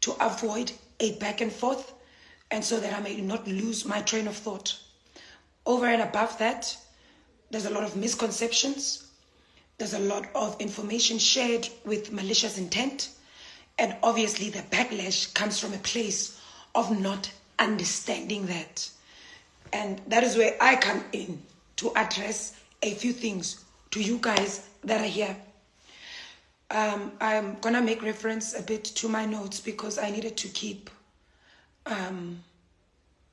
to avoid a back and forth, and so that I may not lose my train of thought. Over and above that, there's a lot of misconceptions. There's a lot of information shared with malicious intent. And obviously the backlash comes from a place of not understanding that. And that is where I come in to address a few things to you guys that are here. I'm going to make reference a bit to my notes because I needed to keep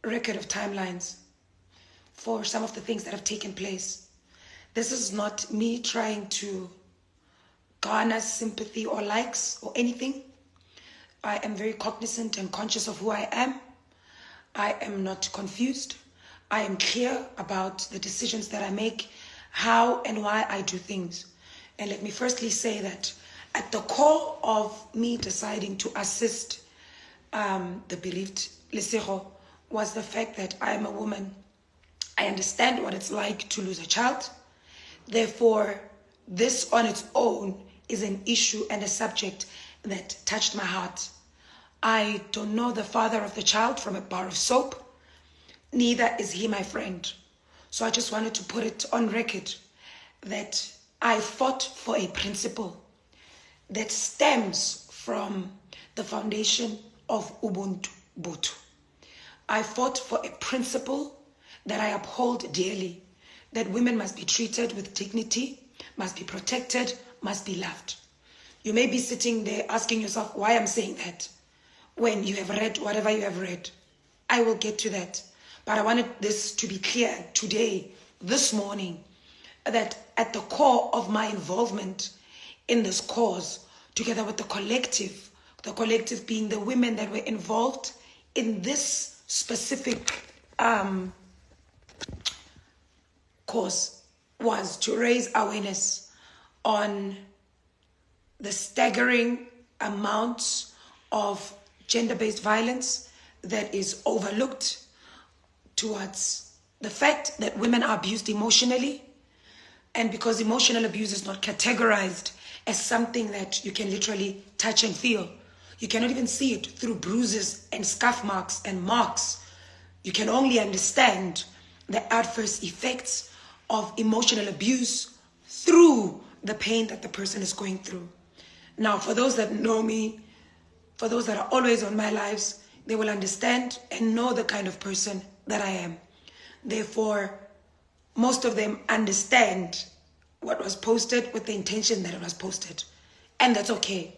record of timelines for some of the things that have taken place. This is not me trying to garner sympathy or likes or anything. I am very cognizant and conscious of who I am. I am not confused. I am clear about the decisions that I make, how and why I do things. And let me firstly say that at the core of me deciding to assist the bereaved Lesego was the fact that I am a woman. I understand what it's like to lose a child. Therefore, this on its own is an issue and a subject that touched my heart. I don't know the father of the child from a bar of soap. Neither is he my friend. So I just wanted to put it on record that I fought for a principle that stems from the foundation of Ubuntu Botho. I fought for a principle that I uphold dearly, that women must be treated with dignity, must be protected, must be loved. You may be sitting there asking yourself why I'm saying that when you have read whatever you have read. I will get to that. But I wanted this to be clear today, this morning, that at the core of my involvement in this cause, together with the collective being the women that were involved in this specific cause, was to raise awareness on the staggering amounts of gender-based violence that is overlooked towards the fact that women are abused emotionally. And because emotional abuse is not categorized as something that you can literally touch and feel, you cannot even see it through bruises and scuff marks and marks. You can only understand the adverse effects of emotional abuse through the pain that the person is going through. Now, for those that know me, for those that are always on my lives, they will understand and know the kind of person that I am. Therefore, most of them understand what was posted with the intention that it was posted. And that's okay.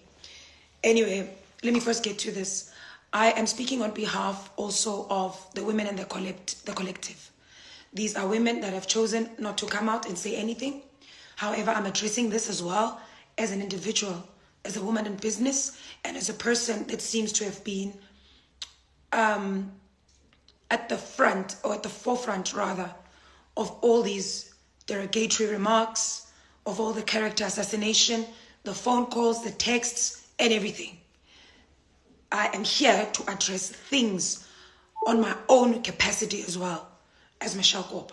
Anyway, let me first get to this. I am speaking on behalf also of the women and the collective. These are women that have chosen not to come out and say anything. However, I'm addressing this as well as an individual, as a woman in business, and as a person that seems to have been at the front, or at the forefront rather, of all these derogatory remarks, of all the character assassination, the phone calls, the texts, and everything. I am here to address things on my own capacity as well as Michelle Koopa.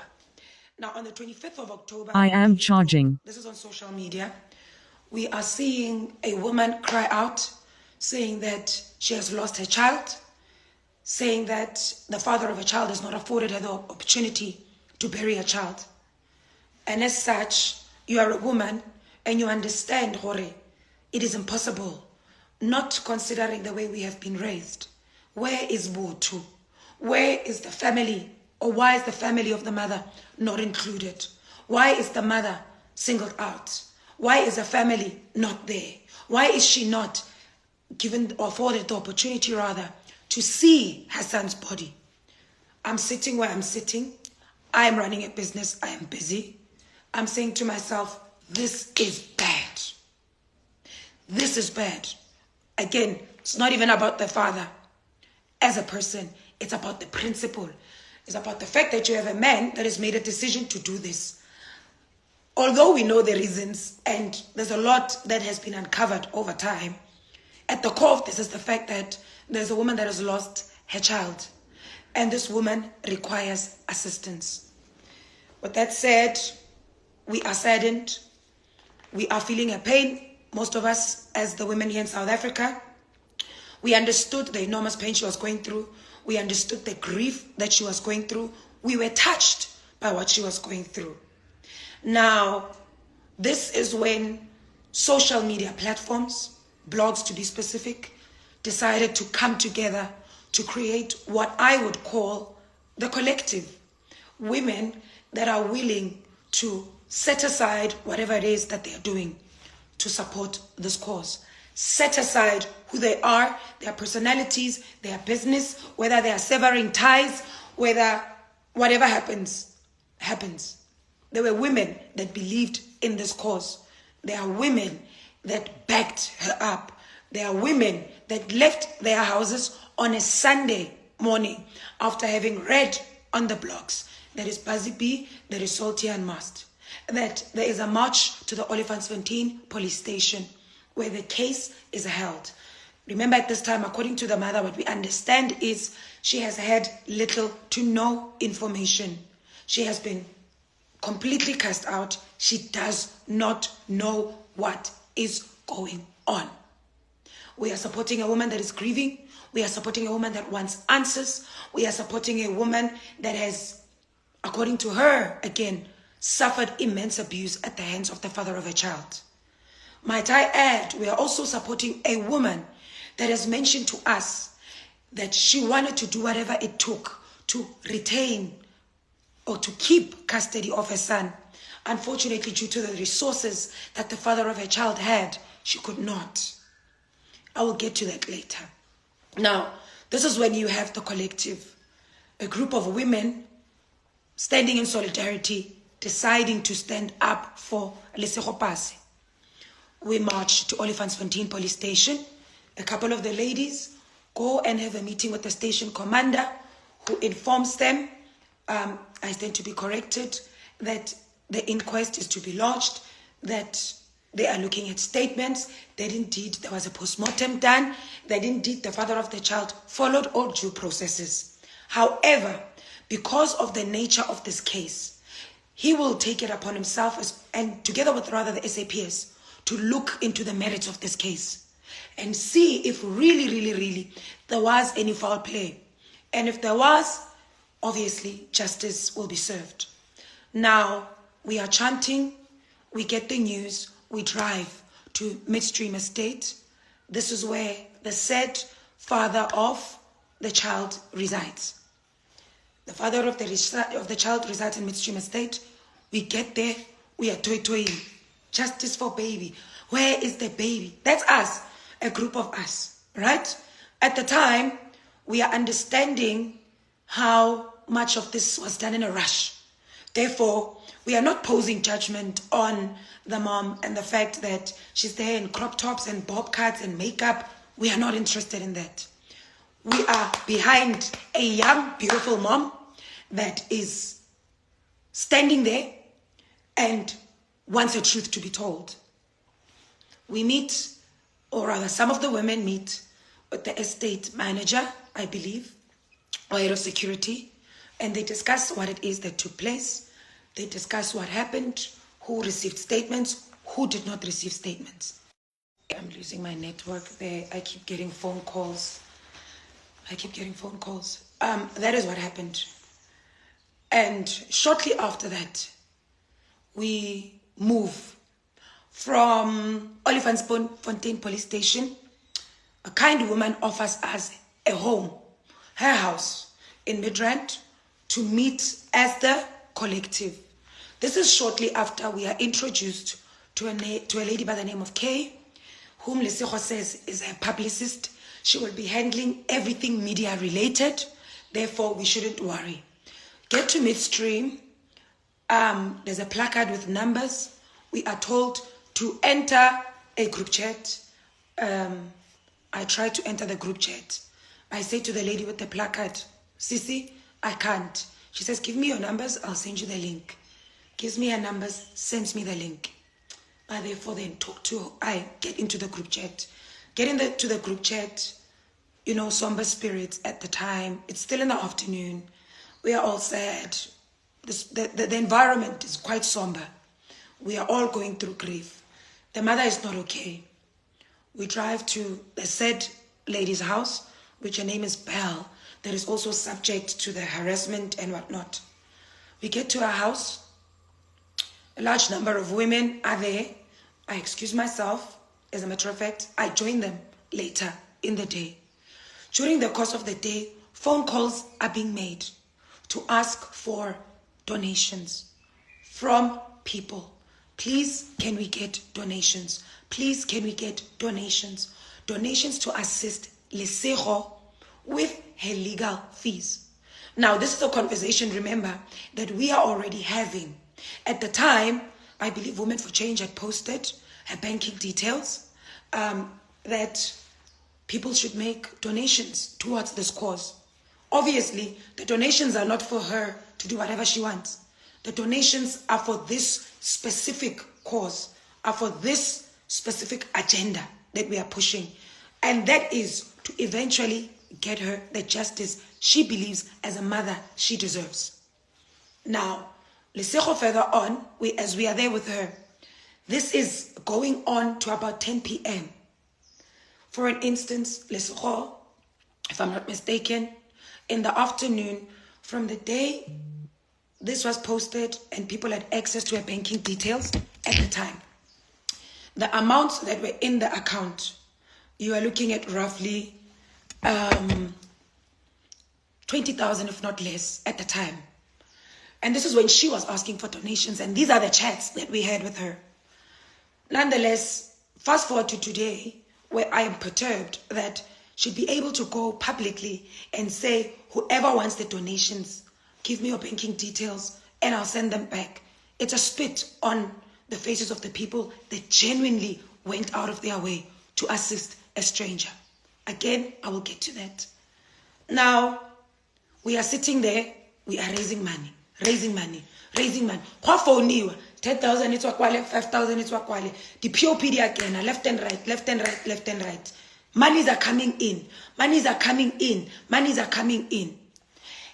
Now, on the 25th of October, I am charging. This is on social media. We are seeing a woman cry out, saying that she has lost her child, saying that the father of a child has not afforded her the opportunity to bury a child. And as such, you are a woman and you understand, Hore, it is impossible, not considering the way we have been raised. Where is Botho? Where is the family? Or why is the family of the mother not included? Why is the mother singled out? Why is the family not there? Why is she not given or afforded the opportunity rather to see her son's body? I'm sitting where I'm sitting. I am running a business. I am busy. I'm saying to myself, this is bad. This is bad. Again, it's not even about the father as a person. It's about the principle. It's about the fact that you have a man that has made a decision to do this. Although we know the reasons, and there's a lot that has been uncovered over time, at the core of this is the fact that there's a woman that has lost her child, and this woman requires assistance. With that said, we are saddened. We are feeling a pain, most of us as the women here in South Africa. We understood the enormous pain she was going through. We understood the grief that she was going through. We were touched by what she was going through. Now, this is when social media platforms, blogs to be specific, decided to come together to create what I would call the collective. Women that are willing to set aside whatever it is that they're doing to support this cause. Set aside who they are, their personalities, their business, whether they are severing ties, whether whatever happens. There were women that believed in this cause. There are women that backed her up. There are women that left their houses on a Sunday morning after having read on the blogs. There is Buzzy B, there is Salty and Must. That there is a march to the Olifantsfontein police station where the case is held. Remember, at this time, according to the mother, what we understand is she has had little to no information. She has been completely cast out. She does not know what is going on. We are supporting a woman that is grieving. We are supporting a woman that wants answers. We are supporting a woman that has, according to her, again, suffered immense abuse at the hands of the father of a child. Might I add, we are also supporting a woman that has mentioned to us that she wanted to do whatever it took to retain or to keep custody of her son. Unfortunately, due to the resources that the father of her child had, she could not. I will get to that later. Now, this is when you have the collective, a group of women standing in solidarity, deciding to stand up for Lesego Pase. We march to Olifantsfontein police station. A couple of the ladies go and have a meeting with the station commander, who informs them, I stand to be corrected, that the inquest is to be lodged, that they are looking at statements, that indeed there was a postmortem done, that indeed the father of the child followed all due processes. However, because of the nature of this case, he will take it upon himself, and together with rather the SAPS, to look into the merits of this case and see if really there was any foul play. And if there was, obviously justice will be served. Now, we are chanting, we get the news, we drive to Midstream Estate. This is where the said father of the child resides. The father of the child resides in Midstream Estate. We get there, we are toy-toying. Justice for baby. Where is the baby? That's us, a group of us, right? At the time, we are understanding how much of this was done in a rush. Therefore, we are not posing judgment on the mom and the fact that she's there in crop tops and bob cuts and makeup. We are not interested in that. We are behind a young, beautiful mom that is standing there and wants the truth to be told. We meet, or rather some of the women meet with the estate manager, I believe, or head of security, and they discuss what it is that took place. They discuss what happened, who received statements, who did not receive statements. I'm losing my network there. I keep getting phone calls. That is what happened. And shortly after that, we move from Olifantsfontein police station. A kind woman offers us a home, her house in Midrand, to meet as the collective. This is shortly after we are introduced to a lady by the name of Kay, whom Lesego says is a publicist. She will be handling everything media related. Therefore, we shouldn't worry. Get to midstream. There's a placard with numbers. We are told to enter a group chat. I try to enter the group chat. I say to the lady with the placard, Sissy, I can't. She says, give me your numbers, I'll send you the link. Gives me her numbers, sends me the link. I therefore then I get into the group chat. Get into the group chat, somber spirits at the time. It's still in the afternoon. We are all sad. The environment is quite somber. We are all going through grief. The mother is not okay. We drive to the said lady's house, which her name is Belle, that is also subject to the harassment and whatnot. We get to our house. A large number of women are there. I excuse myself. As a matter of fact, I join them later in the day. During the course of the day, phone calls are being made to ask for donations from people. Please, can we get donations? Please, can we get donations? Donations to assist Lesego with her legal fees. Now, this is a conversation, remember, that we are already having. At the time, I believe Women for Change had posted her banking details, that people should make donations towards this cause. Obviously, the donations are not for her to do whatever she wants. The donations are for this specific cause, are for this specific agenda that we are pushing. And that is to eventually get her the justice she believes as a mother she deserves. Now, Lesego further on, as we are there with her, this is going on to about 10 p.m. For an instance, Lesego, if I'm not mistaken, in the afternoon, from the day this was posted and people had access to her banking details at the time, the amounts that were in the account, you are looking at roughly 20,000, if not less, at the time. And this is when she was asking for donations, and these are the chats that we had with her. Nonetheless, fast forward to today, where I am perturbed that she'd be able to go publicly and say, whoever wants the donations, give me your banking details and I'll send them back. It's a spit on the faces of the people that genuinely went out of their way to assist a stranger. Again, I will get to that. Now, we are sitting there, we are raising money. Kwa phone 10,000 it's wakwale, 5,000 it's wakwale. The POP again, left and right. Monies are coming in.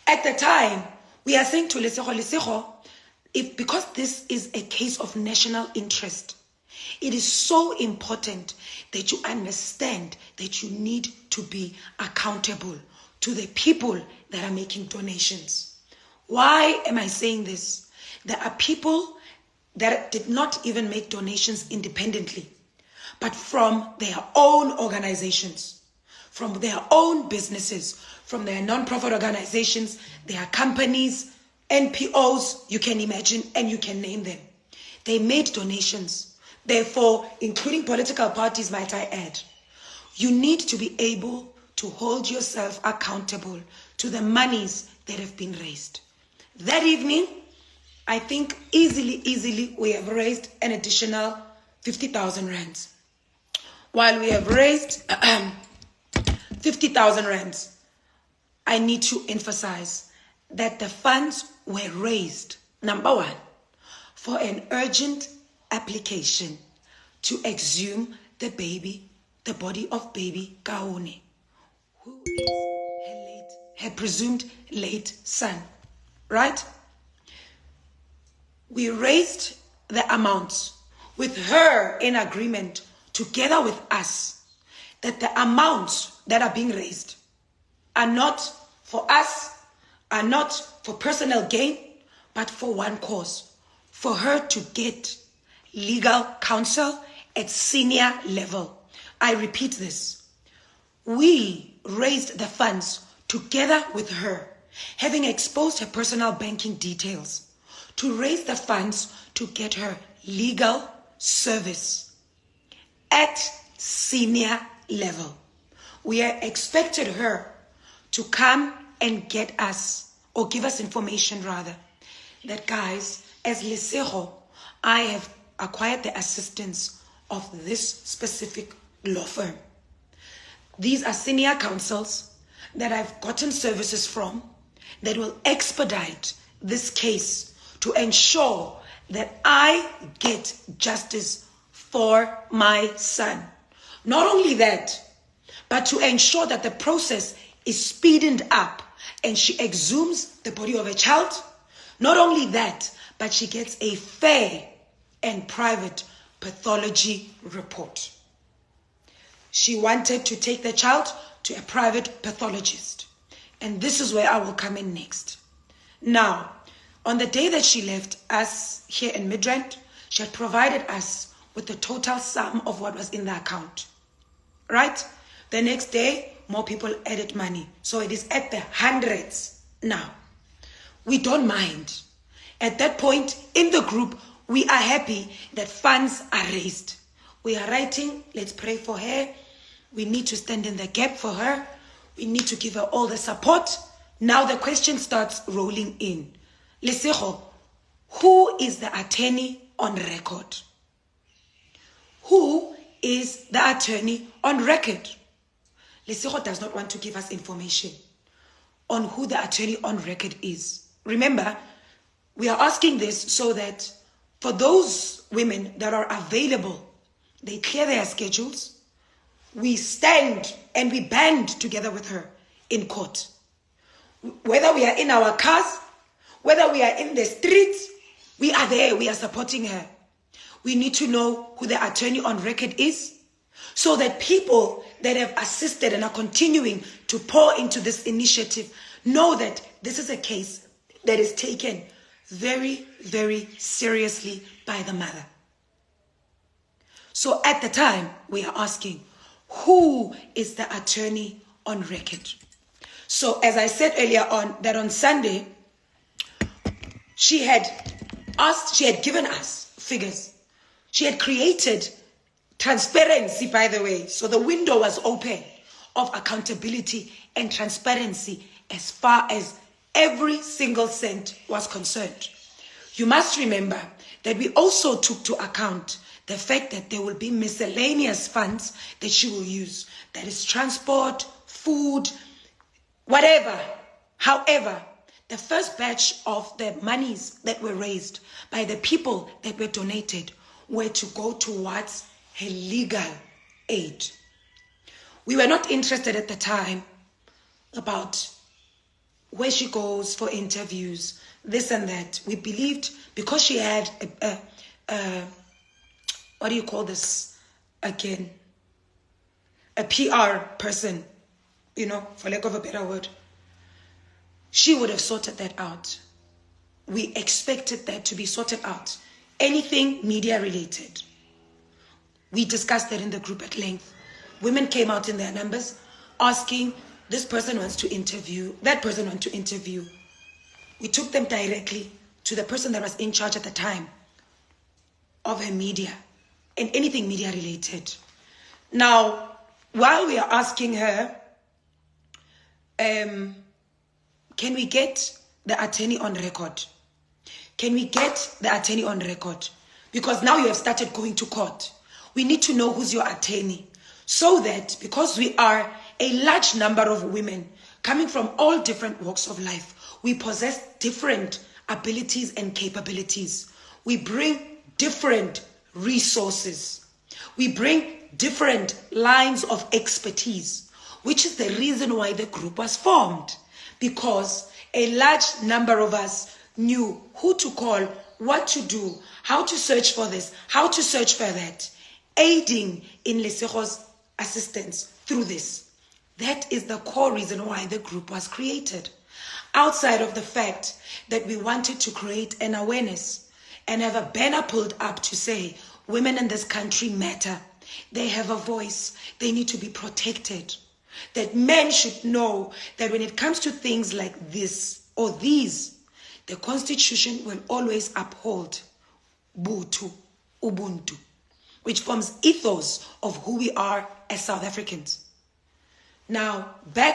At the time, we are saying to Lesego, because this is a case of national interest, it is so important that you understand that you need to be accountable to the people that are making donations. Why am I saying this? There are people that did not even make donations independently, but from their own organizations, from their own businesses, from their non-profit organizations, their companies, NPOs, you can imagine, and you can name them. They made donations. Therefore, including political parties, might I add, you need to be able to hold yourself accountable to the monies that have been raised. That evening, I think easily we have raised an additional 50,000 rands. While we have raised 50,000 rands, I need to emphasize that the funds were raised, number one, for an urgent application to exhume the body of baby Kaone, who is her presumed late son, right? We raised the amounts with her in agreement together with us that the amounts that are being raised are not for us, are not for personal gain, but for one cause, for her to get legal counsel at senior level. I repeat this. We raised the funds together with her, having exposed her personal banking details, to raise the funds to get her legal service at senior level. We expected her to come and get us, or give us information rather, that guys, as Lesego, I have acquired the assistance of this specific law firm. These are senior counsels that I've gotten services from that will expedite this case to ensure that I get justice for my son. Not only that, but to ensure that the process is speeded up and she exhumes the body of a child. Not only that, but she gets a fair and private pathology report. she wanted to take the child to a private pathologist. And this is where I will come in next. Now, on the day that she left us here in Midrand, she had provided us with the total sum of what was in the account. Right? The next day, more people added money. So it is at the hundreds now. We don't mind. At that point in the group, we are happy that funds are raised. We are writing, let's pray for her. We need to stand in the gap for her. We need to give her all the support. Now the question starts rolling in. Lesego, who is the attorney on record? Who is the attorney on record? Lesego does not want to give us information on who the attorney on record is. Remember, we are asking this so that for those women that are available, they clear their schedules. We stand and we band together with her in court. Whether we are in our cars, whether we are in the streets, we are there, we are supporting her. We need to know who the attorney on record is so that people that have assisted and are continuing to pour into this initiative know that this is a case that is taken very, very seriously by the mother. So at the time, we are asking, who is the attorney on record? So as I said earlier on, that on Sunday, she had given us figures. She had created transparency, by the way. So the window was open of accountability and transparency as far as every single cent was concerned. You must remember that we also took to account the fact that there will be miscellaneous funds that she will use. That is transport, food, whatever. However, the first batch of the monies that were raised by the people that were donated were to go towards her legal aid. We were not interested at the time about where she goes for interviews, this and that. We believed because she had what do you call this again? A PR person, for lack of a better word. She would have sorted that out. We expected that to be sorted out. Anything media related. We discussed that in the group at length. Women came out in their numbers asking, this person wants to interview, that person wants to interview. We took them directly to the person that was in charge at the time of her media and anything media related. Now, while we are asking her, can we get the attorney on record? Can we get the attorney on record? Because now you have started going to court. We need to know who's your attorney. So that, because we are a large number of women coming from all different walks of life, we possess different abilities and capabilities. We bring different resources. We bring different lines of expertise, which is the reason why the group was formed. Because a large number of us knew who to call, what to do, how to search for this, how to search for that, aiding in Lesego's assistance through this. That is the core reason why the group was created. Outside of the fact that we wanted to create an awareness and have a banner pulled up to say, women in this country matter. They have a voice. They need to be protected. That men should know that when it comes to things like this or these, the Constitution will always uphold Butu, Ubuntu, which forms ethos of who we are as South Africans. Now, back